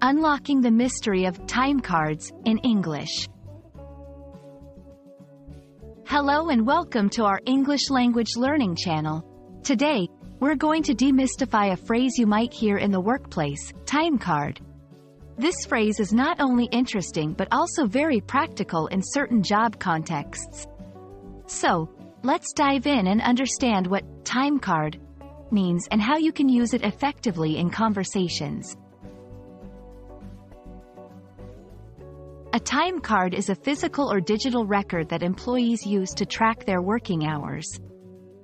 Unlocking the mystery of time cards in English. Hello and welcome to our English language learning channel. Today, we're going to demystify a phrase you might hear in the workplace, time card. This phrase is not only interesting but also very practical in certain job contexts. So, let's dive in and understand what time card means and how you can use it effectively in conversations. A time card is a physical or digital record that employees use to track their working hours.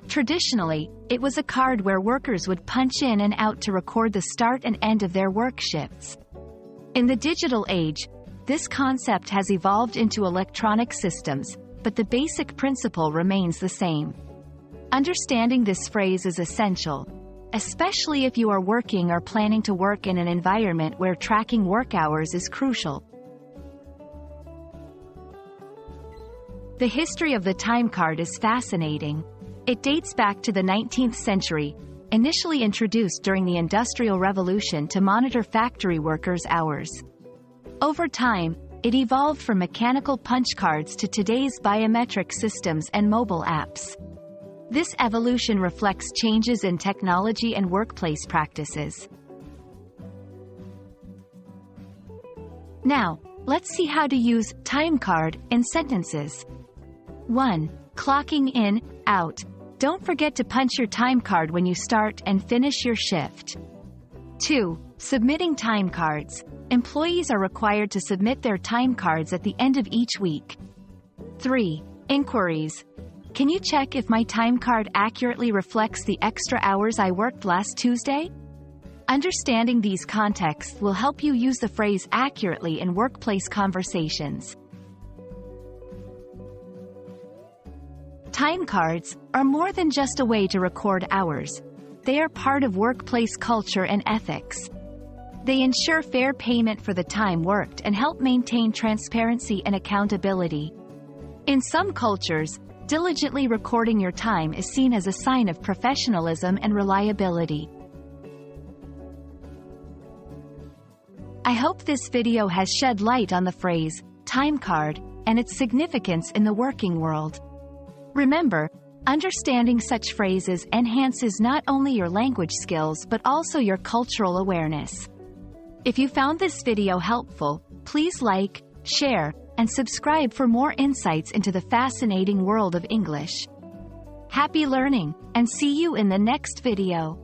Traditionally, it was a card where workers would punch in and out to record the start and end of their work shifts. In the digital age, this concept has evolved into electronic systems, but the basic principle remains the same. Understanding this phrase is essential, especially if you are working or planning to work in an environment where tracking work hours is crucial. The history of the time card is fascinating. It dates back to the 19th century, initially introduced during the Industrial Revolution to monitor factory workers' hours. Over time, it evolved from mechanical punch cards to today's biometric systems and mobile apps. This evolution reflects changes in technology and workplace practices. Now, let's see how to use time card in sentences. 1. Clocking in, out. Don't forget to punch your time card when you start and finish your shift. 2. Submitting time cards. Employees are required to submit their time cards at the end of each week. 3. Inquiries. Can you check if my time card accurately reflects the extra hours I worked last Tuesday? Understanding these contexts will help you use the phrase accurately in workplace conversations. Time cards are more than just a way to record hours. They are part of workplace culture and ethics. They ensure fair payment for the time worked and help maintain transparency and accountability. In some cultures, diligently recording your time is seen as a sign of professionalism and reliability. I hope this video has shed light on the phrase, time card, and its significance in the working world. Remember, understanding such phrases enhances not only your language skills but also your cultural awareness. If you found this video helpful, please like, share, and subscribe for more insights into the fascinating world of English. Happy learning, and see you in the next video.